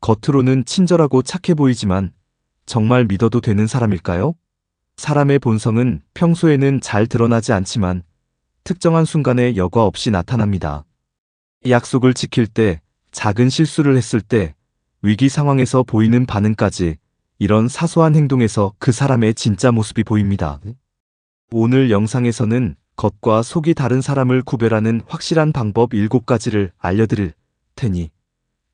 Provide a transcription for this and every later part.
겉으로는 친절하고 착해 보이지만 정말 믿어도 되는 사람일까요? 사람의 본성은 평소에는 잘 드러나지 않지만 특정한 순간에 여과 없이 나타납니다. 약속을 지킬 때, 작은 실수를 했을 때, 위기 상황에서 보이는 반응까지 이런 사소한 행동에서 그 사람의 진짜 모습이 보입니다. 오늘 영상에서는 겉과 속이 다른 사람을 구별하는 확실한 방법 7가지를 알려드릴 테니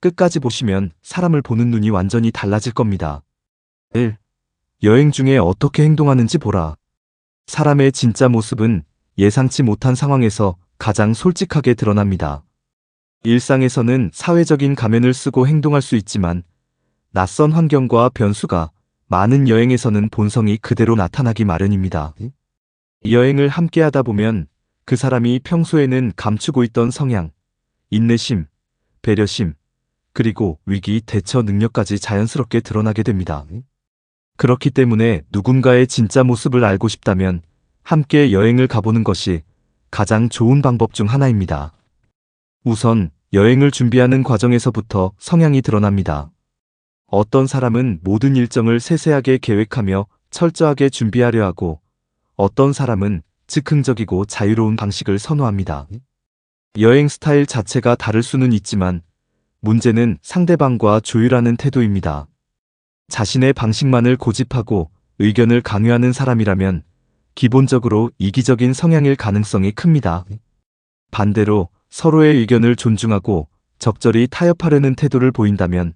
끝까지 보시면 사람을 보는 눈이 완전히 달라질 겁니다. 1. 여행 중에 어떻게 행동하는지 보라. 사람의 진짜 모습은 예상치 못한 상황에서 가장 솔직하게 드러납니다. 일상에서는 사회적인 가면을 쓰고 행동할 수 있지만 낯선 환경과 변수가 많은 여행에서는 본성이 그대로 나타나기 마련입니다. 여행을 함께 하다 보면 그 사람이 평소에는 감추고 있던 성향, 인내심, 배려심, 그리고 위기 대처 능력까지 자연스럽게 드러나게 됩니다. 그렇기 때문에 누군가의 진짜 모습을 알고 싶다면 함께 여행을 가보는 것이 가장 좋은 방법 중 하나입니다. 우선 여행을 준비하는 과정에서부터 성향이 드러납니다. 어떤 사람은 모든 일정을 세세하게 계획하며 철저하게 준비하려 하고 어떤 사람은 즉흥적이고 자유로운 방식을 선호합니다. 여행 스타일 자체가 다를 수는 있지만 문제는 상대방과 조율하는 태도입니다. 자신의 방식만을 고집하고 의견을 강요하는 사람이라면 기본적으로 이기적인 성향일 가능성이 큽니다. 반대로 서로의 의견을 존중하고 적절히 타협하려는 태도를 보인다면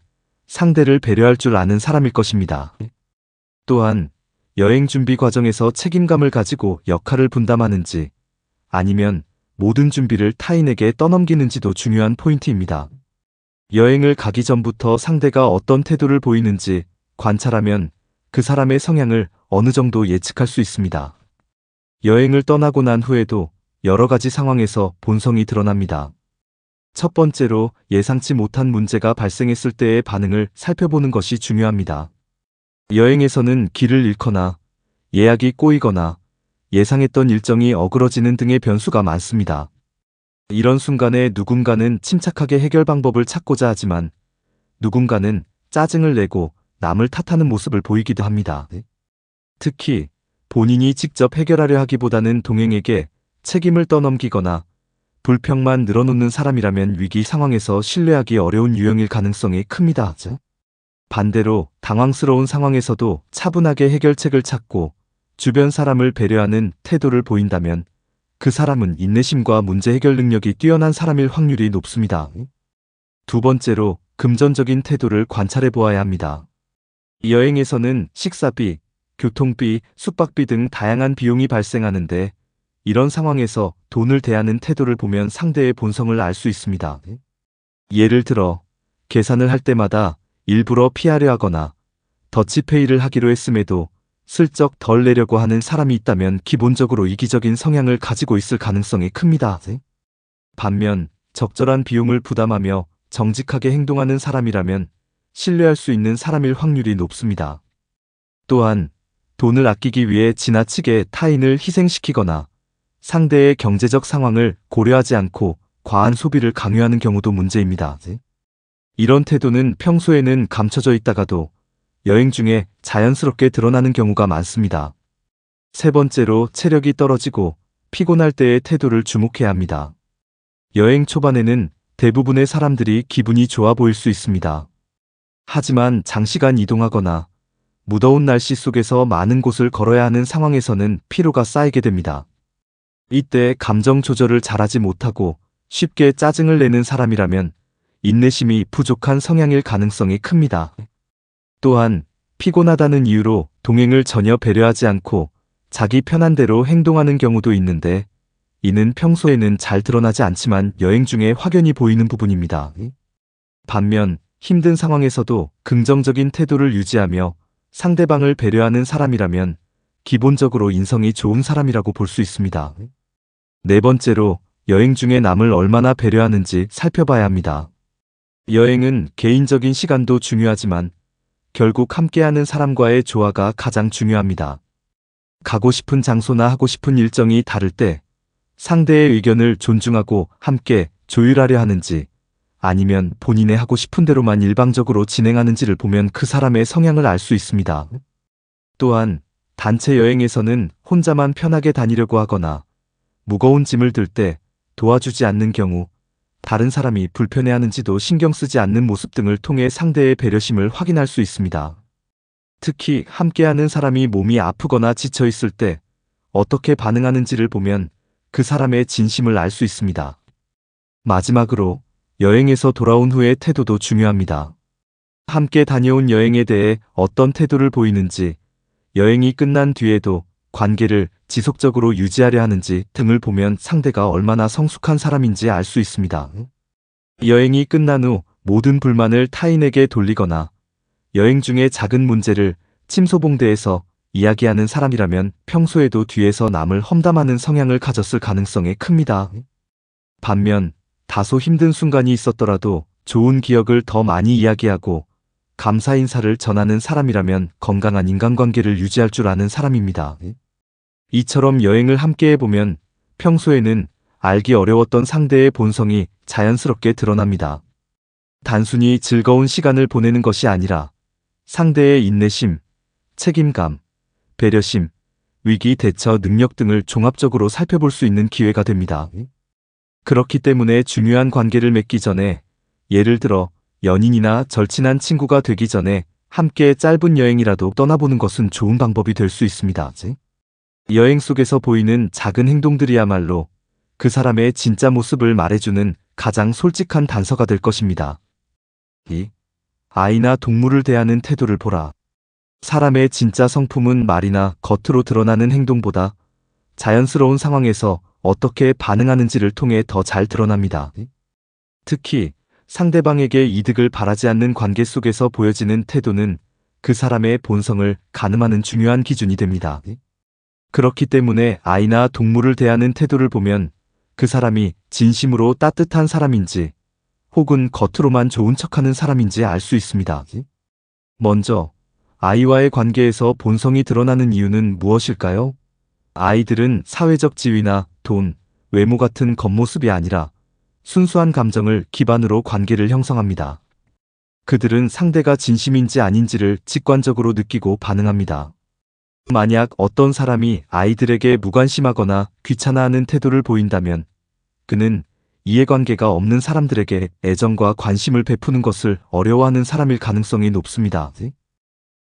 상대를 배려할 줄 아는 사람일 것입니다. 또한 여행 준비 과정에서 책임감을 가지고 역할을 분담하는지 아니면 모든 준비를 타인에게 떠넘기는지도 중요한 포인트입니다. 여행을 가기 전부터 상대가 어떤 태도를 보이는지 관찰하면 그 사람의 성향을 어느 정도 예측할 수 있습니다. 여행을 떠나고 난 후에도 여러 가지 상황에서 본성이 드러납니다. 첫 번째로 예상치 못한 문제가 발생했을 때의 반응을 살펴보는 것이 중요합니다. 여행에서는 길을 잃거나 예약이 꼬이거나 예상했던 일정이 어그러지는 등의 변수가 많습니다. 이런 순간에 누군가는 침착하게 해결 방법을 찾고자 하지만 누군가는 짜증을 내고 남을 탓하는 모습을 보이기도 합니다. 특히 본인이 직접 해결하려 하기보다는 동행에게 책임을 떠넘기거나 불평만 늘어놓는 사람이라면 위기 상황에서 신뢰하기 어려운 유형일 가능성이 큽니다. 반대로 당황스러운 상황에서도 차분하게 해결책을 찾고 주변 사람을 배려하는 태도를 보인다면 그 사람은 인내심과 문제 해결 능력이 뛰어난 사람일 확률이 높습니다. 두 번째로 금전적인 태도를 관찰해 보아야 합니다. 여행에서는 식사비, 교통비, 숙박비 등 다양한 비용이 발생하는데 이런 상황에서 돈을 대하는 태도를 보면 상대의 본성을 알 수 있습니다. 예를 들어 계산을 할 때마다 일부러 피하려 하거나 더치페이를 하기로 했음에도 슬쩍 덜 내려고 하는 사람이 있다면 기본적으로 이기적인 성향을 가지고 있을 가능성이 큽니다. 반면 적절한 비용을 부담하며 정직하게 행동하는 사람이라면 신뢰할 수 있는 사람일 확률이 높습니다. 또한 돈을 아끼기 위해 지나치게 타인을 희생시키거나 상대의 경제적 상황을 고려하지 않고 과한 소비를 강요하는 경우도 문제입니다. 이런 태도는 평소에는 감춰져 있다가도 여행 중에 자연스럽게 드러나는 경우가 많습니다. 세 번째로 체력이 떨어지고 피곤할 때의 태도를 주목해야 합니다. 여행 초반에는 대부분의 사람들이 기분이 좋아 보일 수 있습니다. 하지만 장시간 이동하거나 무더운 날씨 속에서 많은 곳을 걸어야 하는 상황에서는 피로가 쌓이게 됩니다. 이때 감정 조절을 잘하지 못하고 쉽게 짜증을 내는 사람이라면 인내심이 부족한 성향일 가능성이 큽니다. 또한 피곤하다는 이유로 동행을 전혀 배려하지 않고 자기 편한 대로 행동하는 경우도 있는데 이는 평소에는 잘 드러나지 않지만 여행 중에 확연히 보이는 부분입니다. 반면 힘든 상황에서도 긍정적인 태도를 유지하며 상대방을 배려하는 사람이라면 기본적으로 인성이 좋은 사람이라고 볼 수 있습니다. 네 번째로 여행 중에 남을 얼마나 배려하는지 살펴봐야 합니다. 여행은 개인적인 시간도 중요하지만 결국 함께하는 사람과의 조화가 가장 중요합니다. 가고 싶은 장소나 하고 싶은 일정이 다를 때 상대의 의견을 존중하고 함께 조율하려 하는지 아니면 본인의 하고 싶은 대로만 일방적으로 진행하는지를 보면 그 사람의 성향을 알 수 있습니다. 또한 단체 여행에서는 혼자만 편하게 다니려고 하거나 무거운 짐을 들 때 도와주지 않는 경우, 다른 사람이 불편해하는지도 신경 쓰지 않는 모습 등을 통해 상대의 배려심을 확인할 수 있습니다. 특히 함께하는 사람이 몸이 아프거나 지쳐 있을 때 어떻게 반응하는지를 보면 그 사람의 진심을 알 수 있습니다. 마지막으로 여행에서 돌아온 후의 태도도 중요합니다. 함께 다녀온 여행에 대해 어떤 태도를 보이는지, 여행이 끝난 뒤에도 관계를 지속적으로 유지하려 하는지 등을 보면 상대가 얼마나 성숙한 사람인지 알 수 있습니다. 여행이 끝난 후 모든 불만을 타인에게 돌리거나 여행 중에 작은 문제를 침소봉대에서 이야기하는 사람이라면 평소에도 뒤에서 남을 험담하는 성향을 가졌을 가능성이 큽니다. 반면 다소 힘든 순간이 있었더라도 좋은 기억을 더 많이 이야기하고 감사 인사를 전하는 사람이라면 건강한 인간관계를 유지할 줄 아는 사람입니다. 이처럼 여행을 함께 해보면 평소에는 알기 어려웠던 상대의 본성이 자연스럽게 드러납니다. 단순히 즐거운 시간을 보내는 것이 아니라 상대의 인내심, 책임감, 배려심, 위기 대처 능력 등을 종합적으로 살펴볼 수 있는 기회가 됩니다. 그렇기 때문에 중요한 관계를 맺기 전에, 예를 들어 연인이나 절친한 친구가 되기 전에 함께 짧은 여행이라도 떠나보는 것은 좋은 방법이 될 수 있습니다. 여행 속에서 보이는 작은 행동들이야말로 그 사람의 진짜 모습을 말해주는 가장 솔직한 단서가 될 것입니다. 아이나 동물을 대하는 태도를 보라. 사람의 진짜 성품은 말이나 겉으로 드러나는 행동보다 자연스러운 상황에서 어떻게 반응하는지를 통해 더 잘 드러납니다. 특히 상대방에게 이득을 바라지 않는 관계 속에서 보여지는 태도는 그 사람의 본성을 가늠하는 중요한 기준이 됩니다. 그렇기 때문에 아이나 동물을 대하는 태도를 보면 그 사람이 진심으로 따뜻한 사람인지 혹은 겉으로만 좋은 척하는 사람인지 알 수 있습니다. 먼저 아이와의 관계에서 본성이 드러나는 이유는 무엇일까요? 아이들은 사회적 지위나 돈, 외모 같은 겉모습이 아니라 순수한 감정을 기반으로 관계를 형성합니다. 그들은 상대가 진심인지 아닌지를 직관적으로 느끼고 반응합니다. 만약 어떤 사람이 아이들에게 무관심하거나 귀찮아하는 태도를 보인다면 그는 이해관계가 없는 사람들에게 애정과 관심을 베푸는 것을 어려워하는 사람일 가능성이 높습니다.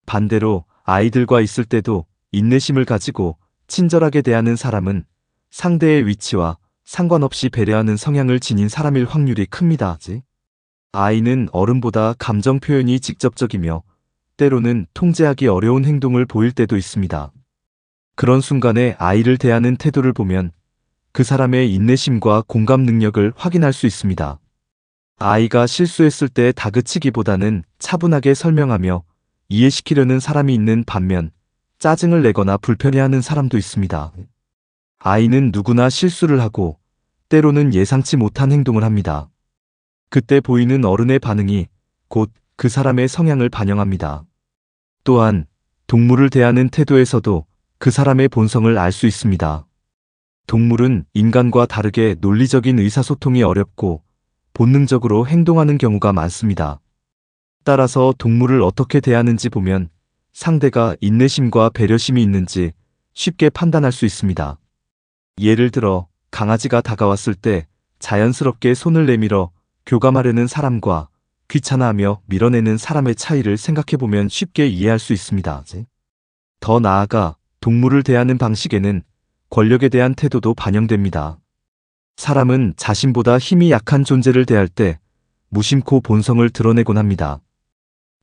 반대로 아이들과 있을 때도 인내심을 가지고 친절하게 대하는 사람은 상대의 위치와 상관없이 배려하는 성향을 지닌 사람일 확률이 큽니다. 아이는 어른보다 감정 표현이 직접적이며 때로는 통제하기 어려운 행동을 보일 때도 있습니다. 그런 순간에 아이를 대하는 태도를 보면 그 사람의 인내심과 공감 능력을 확인할 수 있습니다. 아이가 실수했을 때 다그치기보다는 차분하게 설명하며 이해시키려는 사람이 있는 반면 짜증을 내거나 불편해하는 사람도 있습니다. 아이는 누구나 실수를 하고 때로는 예상치 못한 행동을 합니다. 그때 보이는 어른의 반응이 곧 그 사람의 성향을 반영합니다. 또한 동물을 대하는 태도에서도 그 사람의 본성을 알 수 있습니다. 동물은 인간과 다르게 논리적인 의사소통이 어렵고 본능적으로 행동하는 경우가 많습니다. 따라서 동물을 어떻게 대하는지 보면 상대가 인내심과 배려심이 있는지 쉽게 판단할 수 있습니다. 예를 들어 강아지가 다가왔을 때 자연스럽게 손을 내밀어 교감하려는 사람과 귀찮아하며 밀어내는 사람의 차이를 생각해보면 쉽게 이해할 수 있습니다. 더 나아가 동물을 대하는 방식에는 권력에 대한 태도도 반영됩니다. 사람은 자신보다 힘이 약한 존재를 대할 때 무심코 본성을 드러내곤 합니다.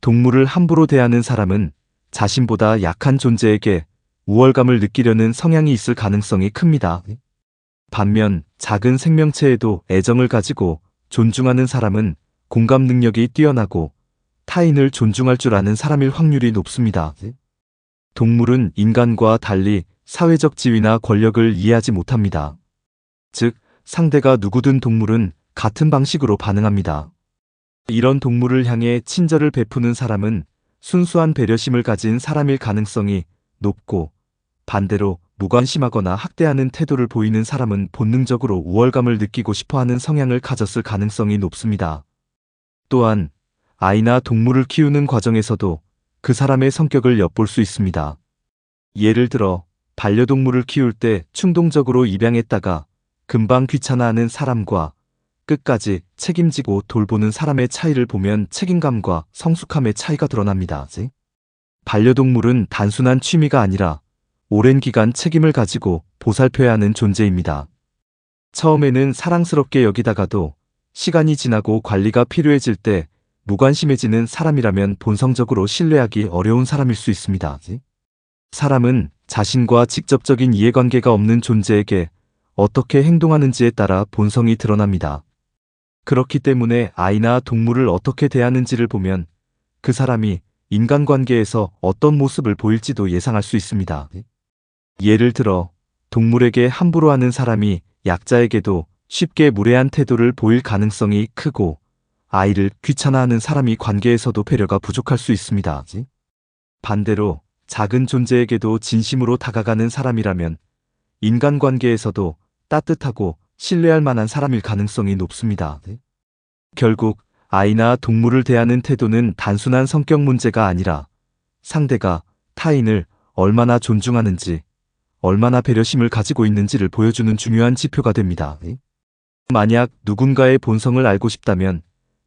동물을 함부로 대하는 사람은 자신보다 약한 존재에게 우월감을 느끼려는 성향이 있을 가능성이 큽니다. 반면 작은 생명체에도 애정을 가지고 존중하는 사람은 공감 능력이 뛰어나고 타인을 존중할 줄 아는 사람일 확률이 높습니다. 동물은 인간과 달리 사회적 지위나 권력을 이해하지 못합니다. 즉, 상대가 누구든 동물은 같은 방식으로 반응합니다. 이런 동물을 향해 친절을 베푸는 사람은 순수한 배려심을 가진 사람일 가능성이 높고, 반대로 무관심하거나 학대하는 태도를 보이는 사람은 본능적으로 우월감을 느끼고 싶어하는 성향을 가졌을 가능성이 높습니다. 또한 아이나 동물을 키우는 과정에서도 그 사람의 성격을 엿볼 수 있습니다. 예를 들어 반려동물을 키울 때 충동적으로 입양했다가 금방 귀찮아하는 사람과 끝까지 책임지고 돌보는 사람의 차이를 보면 책임감과 성숙함의 차이가 드러납니다. 반려동물은 단순한 취미가 아니라 오랜 기간 책임을 가지고 보살펴야 하는 존재입니다. 처음에는 사랑스럽게 여기다가도 시간이 지나고 관리가 필요해질 때 무관심해지는 사람이라면 본성적으로 신뢰하기 어려운 사람일 수 있습니다. 사람은 자신과 직접적인 이해관계가 없는 존재에게 어떻게 행동하는지에 따라 본성이 드러납니다. 그렇기 때문에 아이나 동물을 어떻게 대하는지를 보면 그 사람이 인간관계에서 어떤 모습을 보일지도 예상할 수 있습니다. 예를 들어 동물에게 함부로 하는 사람이 약자에게도 쉽게 무례한 태도를 보일 가능성이 크고, 아이를 귀찮아하는 사람이 관계에서도 배려가 부족할 수 있습니다. 반대로 작은 존재에게도 진심으로 다가가는 사람이라면 인간관계에서도 따뜻하고 신뢰할 만한 사람일 가능성이 높습니다. 결국 아이나 동물을 대하는 태도는 단순한 성격 문제가 아니라 상대가 타인을 얼마나 존중하는지, 얼마나 배려심을 가지고 있는지를 보여주는 중요한 지표가 됩니다. 만약 누군가의 본성을 알고 싶다면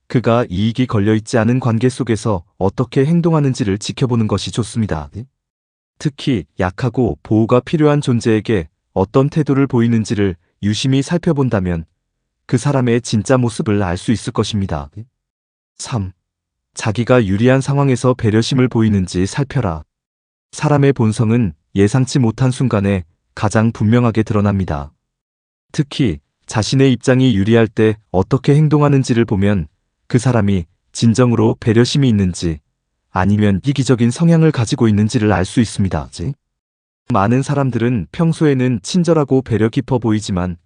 그가 이익이 걸려있지 않은 관계 속에서 어떻게 행동하는지를 지켜보는 것이 좋습니다. 특히 약하고 보호가 필요한 존재에게 어떤 태도를 보이는지를 유심히 살펴본다면 그 사람의 진짜 모습을 알 수 있을 것입니다. 3. 자기가 유리한 상황에서 배려심을 보이는지 살펴라. 사람의 본성은 예상치 못한 순간에 가장 분명하게 드러납니다. 특히 자신의 입장이 유리할 때 어떻게 행동하는지를 보면 그 사람이 진정으로 배려심이 있는지 아니면 이기적인 성향을 가지고 있는지를 알 수 있습니다. 많은 사람들은 평소에는 친절하고 배려 깊어 보이지만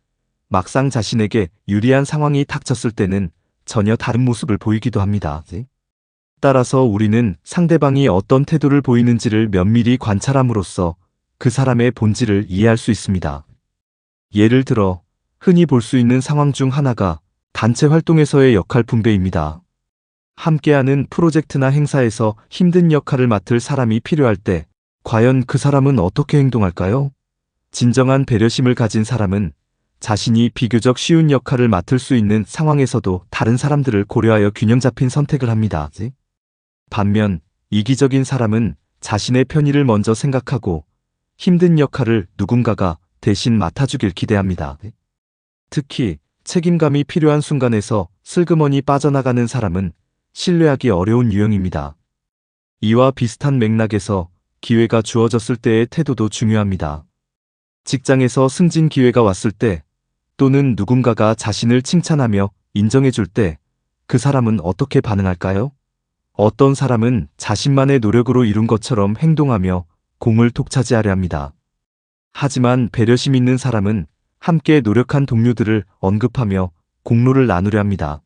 막상 자신에게 유리한 상황이 닥쳤을 때는 전혀 다른 모습을 보이기도 합니다. 따라서 우리는 상대방이 어떤 태도를 보이는지를 면밀히 관찰함으로써 그 사람의 본질을 이해할 수 있습니다. 예를 들어 흔히 볼 수 있는 상황 중 하나가 단체 활동에서의 역할 분배입니다. 함께하는 프로젝트나 행사에서 힘든 역할을 맡을 사람이 필요할 때 과연 그 사람은 어떻게 행동할까요? 진정한 배려심을 가진 사람은 자신이 비교적 쉬운 역할을 맡을 수 있는 상황에서도 다른 사람들을 고려하여 균형 잡힌 선택을 합니다. 반면 이기적인 사람은 자신의 편의를 먼저 생각하고 힘든 역할을 누군가가 대신 맡아주길 기대합니다. 특히 책임감이 필요한 순간에서 슬그머니 빠져나가는 사람은 신뢰하기 어려운 유형입니다. 이와 비슷한 맥락에서 기회가 주어졌을 때의 태도도 중요합니다. 직장에서 승진 기회가 왔을 때 또는 누군가가 자신을 칭찬하며 인정해줄 때 그 사람은 어떻게 반응할까요? 어떤 사람은 자신만의 노력으로 이룬 것처럼 행동하며 공을 독차지하려 합니다. 하지만 배려심 있는 사람은 함께 노력한 동료들을 언급하며 공로를 나누려 합니다.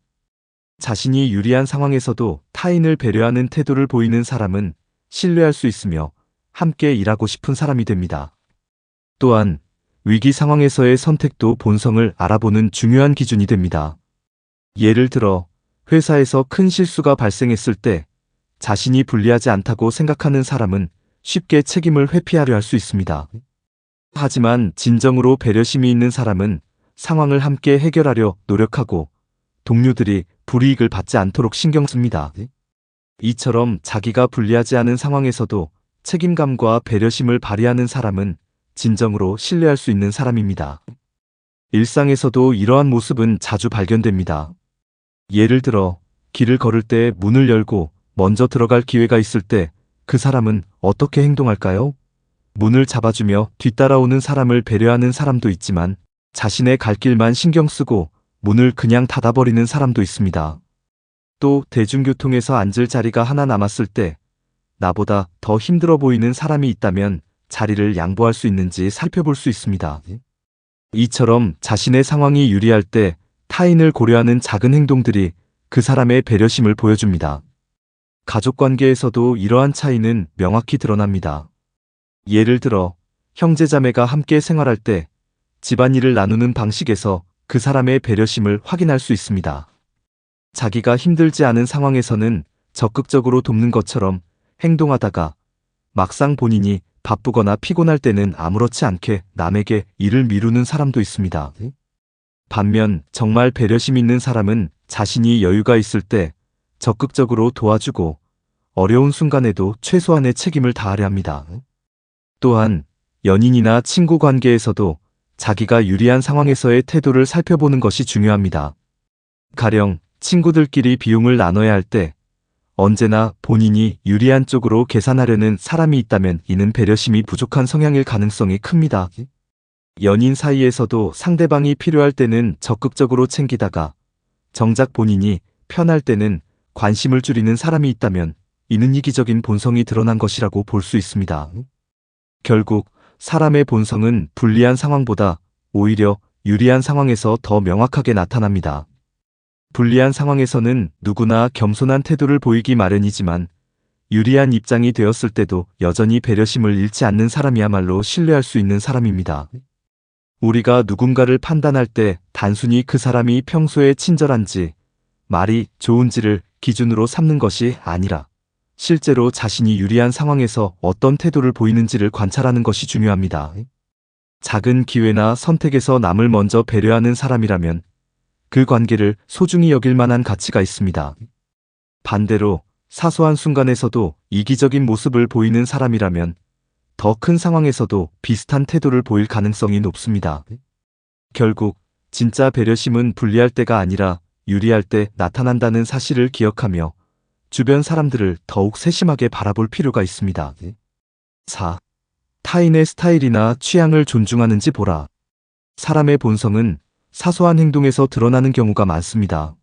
자신이 유리한 상황에서도 타인을 배려하는 태도를 보이는 사람은 신뢰할 수 있으며 함께 일하고 싶은 사람이 됩니다. 또한 위기 상황에서의 선택도 본성을 알아보는 중요한 기준이 됩니다. 예를 들어 회사에서 큰 실수가 발생했을 때 자신이 불리하지 않다고 생각하는 사람은 쉽게 책임을 회피하려 할 수 있습니다. 하지만 진정으로 배려심이 있는 사람은 상황을 함께 해결하려 노력하고 동료들이 불이익을 받지 않도록 신경 씁니다. 이처럼 자기가 불리하지 않은 상황에서도 책임감과 배려심을 발휘하는 사람은 진정으로 신뢰할 수 있는 사람입니다. 일상에서도 이러한 모습은 자주 발견됩니다. 예를 들어 길을 걸을 때 문을 열고 먼저 들어갈 기회가 있을 때 그 사람은 어떻게 행동할까요? 문을 잡아주며 뒤따라오는 사람을 배려하는 사람도 있지만 자신의 갈 길만 신경 쓰고 문을 그냥 닫아버리는 사람도 있습니다. 또 대중교통에서 앉을 자리가 하나 남았을 때 나보다 더 힘들어 보이는 사람이 있다면 자리를 양보할 수 있는지 살펴볼 수 있습니다. 이처럼 자신의 상황이 유리할 때 타인을 고려하는 작은 행동들이 그 사람의 배려심을 보여줍니다. 가족관계에서도 이러한 차이는 명확히 드러납니다. 예를 들어 형제자매가 함께 생활할 때 집안일을 나누는 방식에서 그 사람의 배려심을 확인할 수 있습니다. 자기가 힘들지 않은 상황에서는 적극적으로 돕는 것처럼 행동하다가 막상 본인이 바쁘거나 피곤할 때는 아무렇지 않게 남에게 일을 미루는 사람도 있습니다. 반면 정말 배려심 있는 사람은 자신이 여유가 있을 때 적극적으로 도와주고 어려운 순간에도 최소한의 책임을 다하려 합니다. 또한 연인이나 친구 관계에서도 자기가 유리한 상황에서의 태도를 살펴보는 것이 중요합니다. 가령 친구들끼리 비용을 나눠야 할 때 언제나 본인이 유리한 쪽으로 계산하려는 사람이 있다면 이는 배려심이 부족한 성향일 가능성이 큽니다. 연인 사이에서도 상대방이 필요할 때는 적극적으로 챙기다가 정작 본인이 편할 때는 관심을 줄이는 사람이 있다면 이는 이기적인 본성이 드러난 것이라고 볼 수 있습니다. 결국 사람의 본성은 불리한 상황보다 오히려 유리한 상황에서 더 명확하게 나타납니다. 불리한 상황에서는 누구나 겸손한 태도를 보이기 마련이지만 유리한 입장이 되었을 때도 여전히 배려심을 잃지 않는 사람이야말로 신뢰할 수 있는 사람입니다. 우리가 누군가를 판단할 때 단순히 그 사람이 평소에 친절한지 말이 좋은지를 기준으로 삼는 것이 아니라 실제로 자신이 유리한 상황에서 어떤 태도를 보이는지를 관찰하는 것이 중요합니다. 작은 기회나 선택에서 남을 먼저 배려하는 사람이라면 그 관계를 소중히 여길 만한 가치가 있습니다. 반대로 사소한 순간에서도 이기적인 모습을 보이는 사람이라면 더 큰 상황에서도 비슷한 태도를 보일 가능성이 높습니다. 결국 진짜 배려심은 불리할 때가 아니라 유리할 때 나타난다는 사실을 기억하며 주변 사람들을 더욱 세심하게 바라볼 필요가 있습니다. 4. 타인의 스타일이나 취향을 존중하는지 보라. 사람의 본성은 사소한 행동에서 드러나는 경우가 많습니다.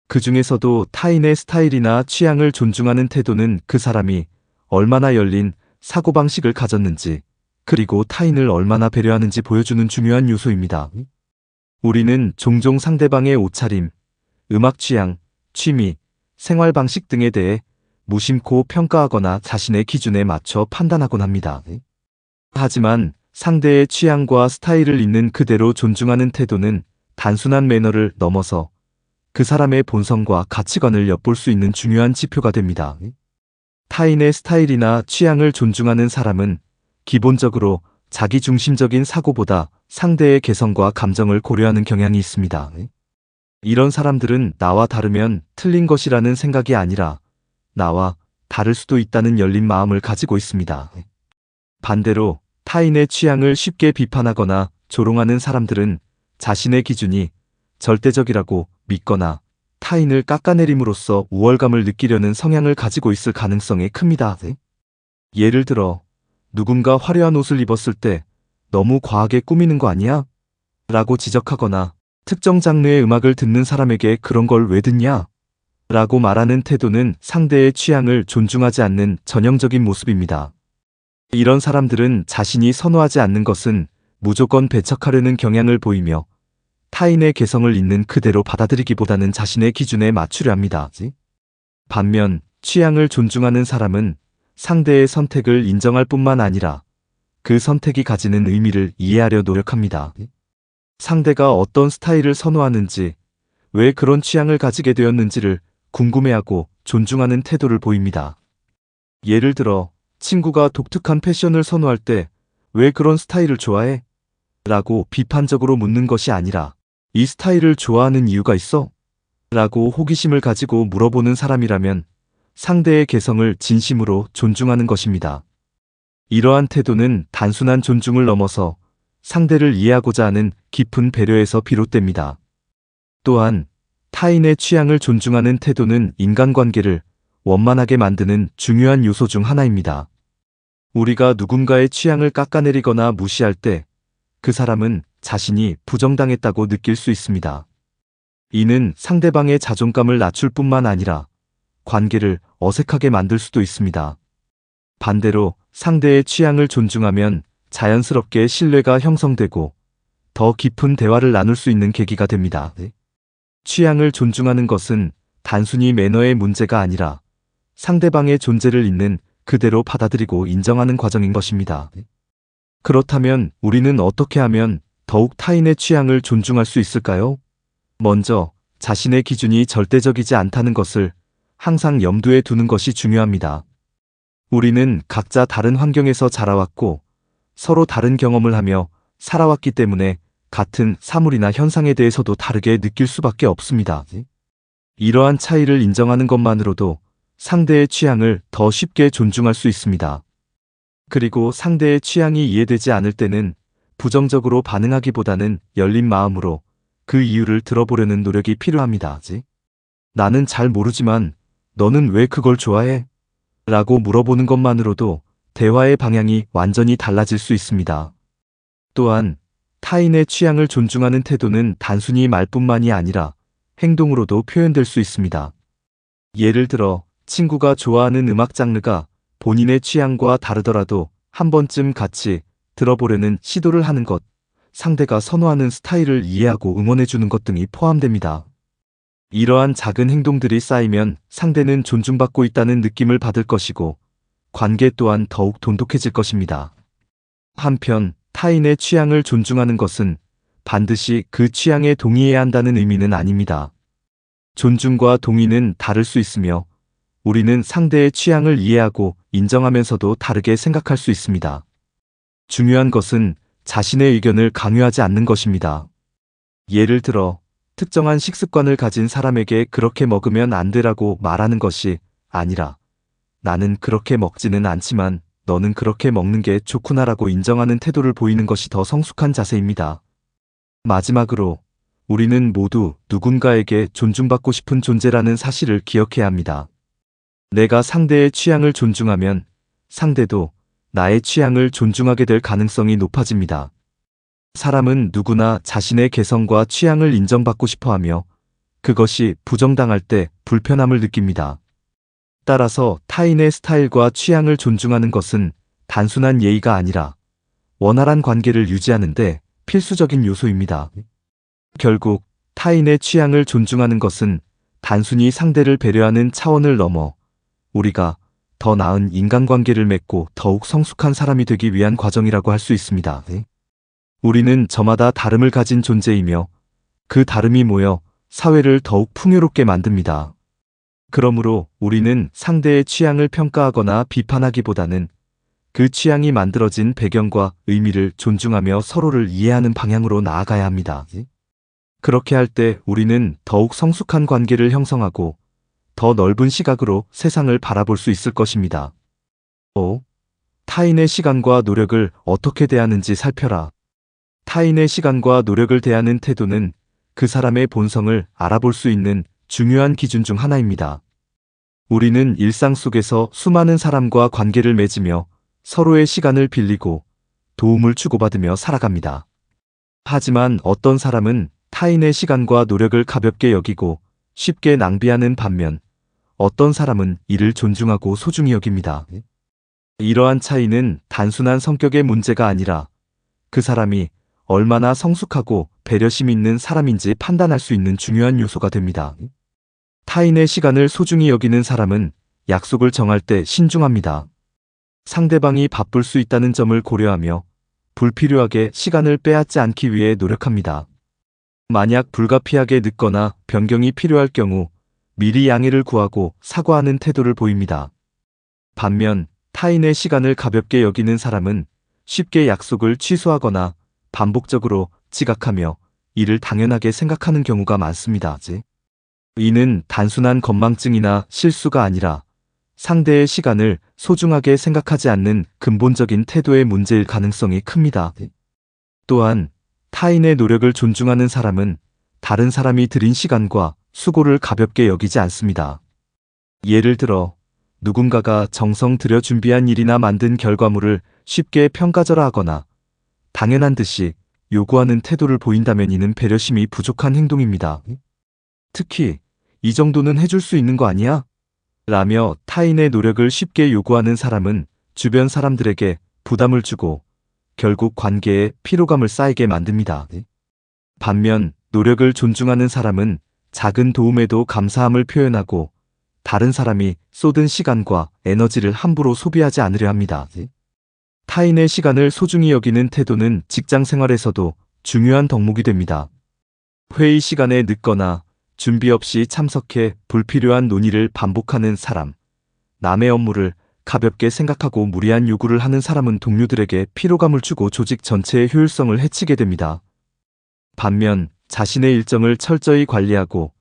그 중에서도 타인의 스타일이나 취향을 존중하는 태도는 그 사람이 얼마나 열린 사고방식을 가졌는지 그리고 타인을 얼마나 배려하는지 보여주는 중요한 요소입니다. 우리는 종종 상대방의 옷차림, 음악 취향, 취미, 생활 방식 등에 대해 무심코 평가하거나 자신의 기준에 맞춰 판단하곤 합니다. 하지만 상대의 취향과 스타일을 있는 그대로 존중하는 태도는 단순한 매너를 넘어서 그 사람의 본성과 가치관을 엿볼 수 있는 중요한 지표가 됩니다. 타인의 스타일이나 취향을 존중하는 사람은 기본적으로 자기중심적인 사고보다 상대의 개성과 감정을 고려하는 경향이 있습니다. 이런 사람들은 나와 다르면 틀린 것이라는 생각이 아니라 나와 다를 수도 있다는 열린 마음을 가지고 있습니다. 반대로 타인의 취향을 쉽게 비판하거나 조롱하는 사람들은 자신의 기준이 절대적이라고 믿거나 타인을 깎아내림으로써 우월감을 느끼려는 성향을 가지고 있을 가능성이 큽니다. 예를 들어 누군가 화려한 옷을 입었을 때 너무 과하게 꾸미는 거 아니야? 라고 지적하거나 특정 장르의 음악을 듣는 사람에게 그런 걸 왜 듣냐? 라고 말하는 태도는 상대의 취향을 존중하지 않는 전형적인 모습입니다. 이런 사람들은 자신이 선호하지 않는 것은 무조건 배척하려는 경향을 보이며 타인의 개성을 있는 그대로 받아들이기보다는 자신의 기준에 맞추려 합니다. 반면 취향을 존중하는 사람은 상대의 선택을 인정할 뿐만 아니라 그 선택이 가지는 의미를 이해하려 노력합니다. 상대가 어떤 스타일을 선호하는지, 왜 그런 취향을 가지게 되었는지를 궁금해하고 존중하는 태도를 보입니다. 예를 들어 친구가 독특한 패션을 선호할 때 왜 그런 스타일을 좋아해? 라고 비판적으로 묻는 것이 아니라 이 스타일을 좋아하는 이유가 있어? 라고 호기심을 가지고 물어보는 사람이라면 상대의 개성을 진심으로 존중하는 것입니다. 이러한 태도는 단순한 존중을 넘어서 상대를 이해하고자 하는 깊은 배려에서 비롯됩니다. 또한 타인의 취향을 존중하는 태도는 인간관계를 원만하게 만드는 중요한 요소 중 하나입니다. 우리가 누군가의 취향을 깎아내리거나 무시할 때 그 사람은 자신이 부정당했다고 느낄 수 있습니다. 이는 상대방의 자존감을 낮출 뿐만 아니라 관계를 어색하게 만들 수도 있습니다. 반대로 상대의 취향을 존중하면 자연스럽게 신뢰가 형성되고 더 깊은 대화를 나눌 수 있는 계기가 됩니다. 취향을 존중하는 것은 단순히 매너의 문제가 아니라 상대방의 존재를 있는 그대로 받아들이고 인정하는 과정인 것입니다. 그렇다면 우리는 어떻게 하면 더욱 타인의 취향을 존중할 수 있을까요? 먼저 자신의 기준이 절대적이지 않다는 것을 항상 염두에 두는 것이 중요합니다. 우리는 각자 다른 환경에서 자라왔고 서로 다른 경험을 하며 살아왔기 때문에 같은 사물이나 현상에 대해서도 다르게 느낄 수밖에 없습니다. 이러한 차이를 인정하는 것만으로도 상대의 취향을 더 쉽게 존중할 수 있습니다. 그리고 상대의 취향이 이해되지 않을 때는 부정적으로 반응하기보다는 열린 마음으로 그 이유를 들어보려는 노력이 필요합니다. 나는 잘 모르지만 너는 왜 그걸 좋아해? 라고 물어보는 것만으로도 대화의 방향이 완전히 달라질 수 있습니다. 또한 타인의 취향을 존중하는 태도는 단순히 말뿐만이 아니라 행동으로도 표현될 수 있습니다. 예를 들어 친구가 좋아하는 음악 장르가 본인의 취향과 다르더라도 한 번쯤 같이 들어보려는 시도를 하는 것, 상대가 선호하는 스타일을 이해하고 응원해주는 것 등이 포함됩니다. 이러한 작은 행동들이 쌓이면 상대는 존중받고 있다는 느낌을 받을 것이고 관계 또한 더욱 돈독해질 것입니다. 한편 타인의 취향을 존중하는 것은 반드시 그 취향에 동의해야 한다는 의미는 아닙니다. 존중과 동의는 다를 수 있으며 우리는 상대의 취향을 이해하고 인정하면서도 다르게 생각할 수 있습니다. 중요한 것은 자신의 의견을 강요하지 않는 것입니다. 예를 들어 특정한 식습관을 가진 사람에게 그렇게 먹으면 안 되라고 말하는 것이 아니라 나는 그렇게 먹지는 않지만 너는 그렇게 먹는 게 좋구나라고 인정하는 태도를 보이는 것이 더 성숙한 자세입니다. 마지막으로 우리는 모두 누군가에게 존중받고 싶은 존재라는 사실을 기억해야 합니다. 내가 상대의 취향을 존중하면 상대도 나의 취향을 존중하게 될 가능성이 높아집니다. 사람은 누구나 자신의 개성과 취향을 인정받고 싶어 하며 그것이 부정당할 때 불편함을 느낍니다. 따라서 타인의 스타일과 취향을 존중하는 것은 단순한 예의가 아니라 원활한 관계를 유지하는데 필수적인 요소입니다. 결국 타인의 취향을 존중하는 것은 단순히 상대를 배려하는 차원을 넘어 우리가 더 나은 인간관계를 맺고 더욱 성숙한 사람이 되기 위한 과정이라고 할 수 있습니다. 우리는 저마다 다름을 가진 존재이며 그 다름이 모여 사회를 더욱 풍요롭게 만듭니다. 그러므로 우리는 상대의 취향을 평가하거나 비판하기보다는 그 취향이 만들어진 배경과 의미를 존중하며 서로를 이해하는 방향으로 나아가야 합니다. 그렇게 할 때 우리는 더욱 성숙한 관계를 형성하고 더 넓은 시각으로 세상을 바라볼 수 있을 것입니다. 5. 타인의 시간과 노력을 어떻게 대하는지 살펴라. 타인의 시간과 노력을 대하는 태도는 그 사람의 본성을 알아볼 수 있는 중요한 기준 중 하나입니다. 우리는 일상 속에서 수많은 사람과 관계를 맺으며 서로의 시간을 빌리고 도움을 주고받으며 살아갑니다. 하지만 어떤 사람은 타인의 시간과 노력을 가볍게 여기고 쉽게 낭비하는 반면 어떤 사람은 이를 존중하고 소중히 여깁니다. 이러한 차이는 단순한 성격의 문제가 아니라 그 사람이 얼마나 성숙하고 배려심 있는 사람인지 판단할 수 있는 중요한 요소가 됩니다. 타인의 시간을 소중히 여기는 사람은 약속을 정할 때 신중합니다. 상대방이 바쁠 수 있다는 점을 고려하며 불필요하게 시간을 빼앗지 않기 위해 노력합니다. 만약 불가피하게 늦거나 변경이 필요할 경우 미리 양해를 구하고 사과하는 태도를 보입니다. 반면 타인의 시간을 가볍게 여기는 사람은 쉽게 약속을 취소하거나 반복적으로 지각하며 이를 당연하게 생각하는 경우가 많습니다. 이는 단순한 건망증이나 실수가 아니라 상대의 시간을 소중하게 생각하지 않는 근본적인 태도의 문제일 가능성이 큽니다. 또한 타인의 노력을 존중하는 사람은 다른 사람이 들인 시간과 수고를 가볍게 여기지 않습니다. 예를 들어 누군가가 정성 들여 준비한 일이나 만든 결과물을 쉽게 평가절하하거나 당연한 듯이 요구하는 태도를 보인다면 이는 배려심이 부족한 행동입니다. 특히 이 정도는 해줄 수 있는 거 아니야? 라며 타인의 노력을 쉽게 요구하는 사람은 주변 사람들에게 부담을 주고 결국 관계에 피로감을 쌓이게 만듭니다. 반면 노력을 존중하는 사람은 작은 도움에도 감사함을 표현하고 다른 사람이 쏟은 시간과 에너지를 함부로 소비하지 않으려 합니다. 타인의 시간을 소중히 여기는 태도는 직장 생활에서도 중요한 덕목이 됩니다. 회의 시간에 늦거나 준비 없이 참석해 불필요한 논의를 반복하는 사람. 남의 업무를 가볍게 생각하고 무리한 요구를 하는 사람은 동료들에게 피로감을 주고 조직 전체의 효율성을 해치게 됩니다. 반면 자신의 일정을 철저히 관리하고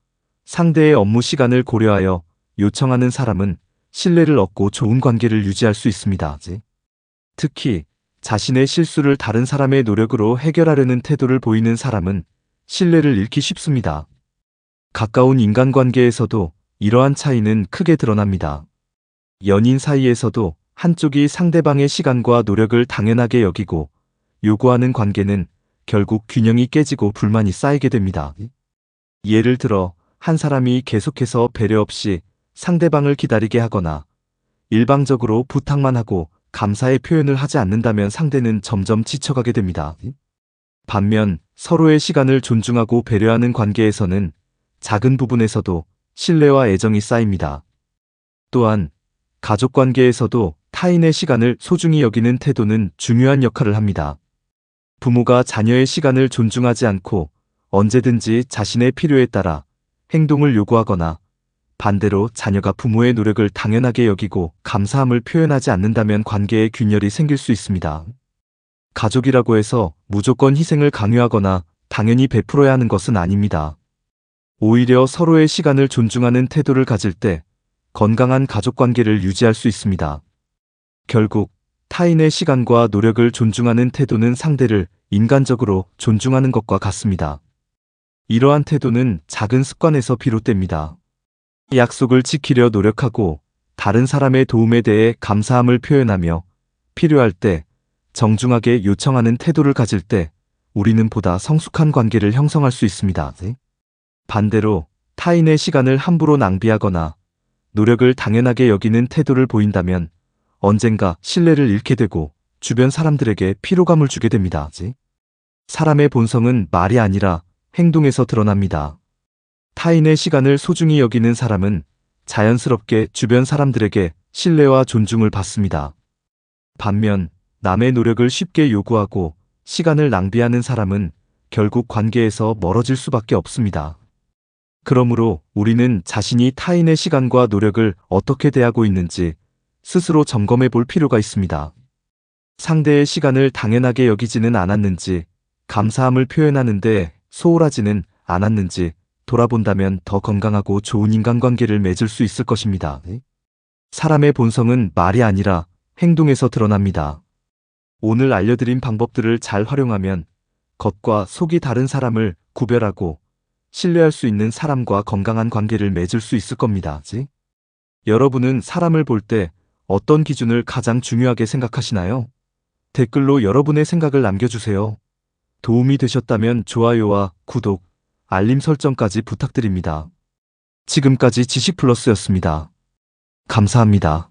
상대의 업무 시간을 고려하여 요청하는 사람은 신뢰를 얻고 좋은 관계를 유지할 수 있습니다. 특히 자신의 실수를 다른 사람의 노력으로 해결하려는 태도를 보이는 사람은 신뢰를 잃기 쉽습니다. 가까운 인간관계에서도 이러한 차이는 크게 드러납니다. 연인 사이에서도 한쪽이 상대방의 시간과 노력을 당연하게 여기고 요구하는 관계는 결국 균형이 깨지고 불만이 쌓이게 됩니다. 예를 들어 한 사람이 계속해서 배려 없이 상대방을 기다리게 하거나 일방적으로 부탁만 하고 감사의 표현을 하지 않는다면 상대는 점점 지쳐가게 됩니다. 반면 서로의 시간을 존중하고 배려하는 관계에서는 작은 부분에서도 신뢰와 애정이 쌓입니다. 또한 가족 관계에서도 타인의 시간을 소중히 여기는 태도는 중요한 역할을 합니다. 부모가 자녀의 시간을 존중하지 않고 언제든지 자신의 필요에 따라 행동을 요구하거나 반대로 자녀가 부모의 노력을 당연하게 여기고 감사함을 표현하지 않는다면 관계에 균열이 생길 수 있습니다. 가족이라고 해서 무조건 희생을 강요하거나 당연히 베풀어야 하는 것은 아닙니다. 오히려 서로의 시간을 존중하는 태도를 가질 때 건강한 가족관계를 유지할 수 있습니다. 결국 타인의 시간과 노력을 존중하는 태도는 상대를 인간적으로 존중하는 것과 같습니다. 이러한 태도는 작은 습관에서 비롯됩니다. 약속을 지키려 노력하고 다른 사람의 도움에 대해 감사함을 표현하며 필요할 때 정중하게 요청하는 태도를 가질 때 우리는 보다 성숙한 관계를 형성할 수 있습니다. 반대로 타인의 시간을 함부로 낭비하거나 노력을 당연하게 여기는 태도를 보인다면 언젠가 신뢰를 잃게 되고 주변 사람들에게 피로감을 주게 됩니다. 사람의 본성은 말이 아니라 행동에서 드러납니다. 타인의 시간을 소중히 여기는 사람은 자연스럽게 주변 사람들에게 신뢰와 존중을 받습니다. 반면 남의 노력을 쉽게 요구하고 시간을 낭비하는 사람은 결국 관계에서 멀어질 수밖에 없습니다. 그러므로 우리는 자신이 타인의 시간과 노력을 어떻게 대하고 있는지 스스로 점검해 볼 필요가 있습니다. 상대의 시간을 당연하게 여기지는 않았는지, 감사함을 표현하는데 소홀하지는 않았는지 돌아본다면 더 건강하고 좋은 인간관계를 맺을 수 있을 것입니다. 사람의 본성은 말이 아니라 행동에서 드러납니다. 오늘 알려드린 방법들을 잘 활용하면 겉과 속이 다른 사람을 구별하고 신뢰할 수 있는 사람과 건강한 관계를 맺을 수 있을 겁니다. 여러분은 사람을 볼 때 어떤 기준을 가장 중요하게 생각하시나요? 댓글로 여러분의 생각을 남겨주세요. 도움이 되셨다면 좋아요와 구독, 알림 설정까지 부탁드립니다. 지금까지 지식플러스였습니다. 감사합니다.